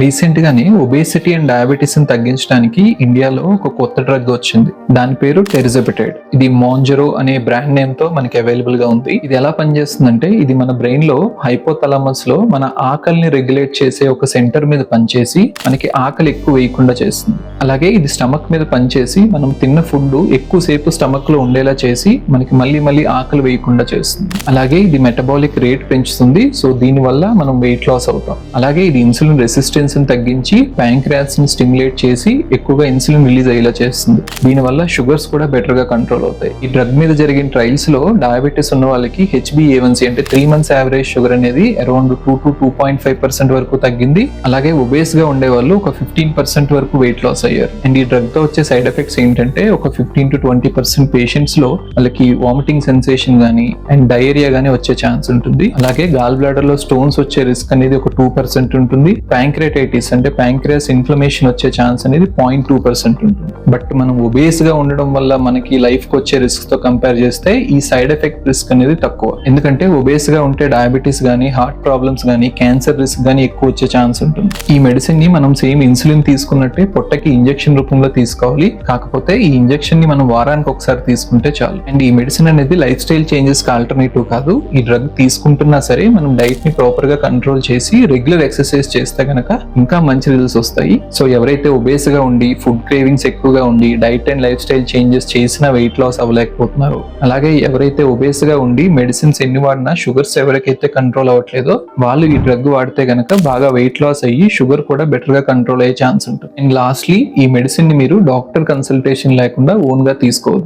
Recent గానే obesity and diabetes ని తగ్గించడానికి ఇండియాలో ఒక కొత్త డ్రగ్ వచ్చింది. దాని పేరు టెరిజెపిటైడ్. ఇది మాంజరో అనే బ్రాండ్ నేమ్ తో మనకి అవైలబుల్ గా ఉంది. ఇది ఎలా పనిచేస్తుందంటే, ఇది మన బ్రెయిన్ లో హైపోథలామస్ లో మన ఆకలిని రెగ్యులేట్ చేసే ఒక సెంటర్ మీద పనిచేసి మనకి ఆకలి ఎక్కువ వేయకుండా చేస్తుంది. అలాగే ఇది స్టమక్ మీద పనిచేసి మనం తిన్న ఫుడ్ ఎక్కువసేపు స్టమక్ లో ఉండేలా చేసి మనకి మళ్ళీ మళ్ళీ ఆకలి వేయకుండా చేస్తుంది. అలాగే ఇది మెటబాలిక్ రేట్ పెంచుతుంది. సో దీని వల్ల మనం వెయిట్ లాస్ అవుతాం. అలాగే ఇది ఇన్సులిన్ రెసిస్టెన్స్ తగ్గించి ప్యాంక్రియాస్ ని స్టిమ్యులేట్ చేసి ఎక్కువగా ఇన్సులిన్ రిలీజ్ అయ్యేలా చేస్తుంది. దీనివల్ల షుగర్స్ కూడా బెటర్ గా కంట్రోల్ అవుతాయి. ఈ డ్రగ్ మీద జరిగిన ట్రయల్స్ లో డయాబెటీస్ ఉన్న వాళ్ళకి HbA1c అంటే 3 months యావరేజ్ షుగర్ అనేది అరౌండ్ 2 to 2.5% వరకు తగ్గింది. అలాగే ఒబేస్ గా ఉండే వాళ్ళు ఒక 15% వరకు వెయిట్ లాస్ అయ్యారు. అండ్ ఈ డ్రగ్ తో వచ్చే సైడ్ ఎఫెక్ట్స్ ఏంటంటే, ఒక 15 to 20% పేషెంట్స్ లో వాళ్ళకి వామిటింగ్ సెన్సేషన్ గానీ అండ్ డయేరియా గానీ వచ్చే ఛాన్స్ ఉంటుంది. అలాగే గాల్ బ్లాడర్ లో స్టోన్స్ వచ్చే రిస్క్ అనేది ఒక 2% ఉంటుంది. ప్యాంక్రియాటైటిస్ అంటే ప్యాంక్రియాస్ ఇన్ఫ్లమేషన్ వచ్చే ఛాన్స్ అనేది 0.2% ఉంటుంది. బట్ మనం ఒబేస్ గా ఉండడం వల్ల మనకి లైఫ్ కి వచ్చే రిస్క్ తో కంపేర్ చేస్తే ఈ సైడ్ ఎఫెక్ట్ రిస్క్ అనేది తక్కువ. ఎందుకంటే ఒబేస్ గా ఉంటే డయాబెటీస్ గానీ, హార్ట్ ప్రాబ్లమ్స్ గానీ, క్యాన్సర్ రిస్క్ గానీ ఎక్కువ వచ్చే ఛాన్స్ ఉంటుంది. ఈ మెడిసిన్ ని మనం సేమ్ ఇన్సులిన్ తీసుకున్నట్టే పొట్టకి ఇంజెక్షన్ రూపంలో తీసుకోవాలి. కాకపోతే ఈ ఇంజెక్షన్ ని మనం వారానికి ఒకసారి తీసుకుంటే చాలు. అండ్ ఈ మెడిసిన్ అనేది లైఫ్ స్టైల్ చేంజెస్ కి ఆల్టర్నేటివ్ కాదు. ఈ డ్రగ్ తీసుకుంటున్నా సరే మనం డైట్ ని ప్రాపర్ గా కంట్రోల్ చేసి రెగ్యులర్ ఎక్సర్సైజ్ చేస్తే గనక ఇంకా మంచి రిజల్ట్స్ వస్తాయి. సో ఎవరైతే ఒబేస్ గా ఉండి ఫుడ్ క్రేవింగ్స్ ఎక్కువగా ఉండి diet and life style changes చేసినా వెయిట్ లాస్ అవ్వలేకపోతున్నారు, అలాగే ఎవరైతే ఒబేస్ గా ఉండి మెడిసిన్స్ ఎన్ని వాడినా షుగర్స్ ఎవరికైతే కంట్రోల్ అవ్వట్లేదో వాళ్ళు ఈ డ్రగ్ వాడితే గనక బాగా వెయిట్ లాస్ అయ్యి షుగర్ కూడా బెటర్ గా కంట్రోల్ అయ్యే ఛాన్స్ ఉంటుంది. అండ్ లాస్ట్లీ, ఈ మెడిసిన్ ని మీరు డాక్టర్ కన్సల్టేషన్ లేకుండా ఓన్ గా తీసుకోవద్దు.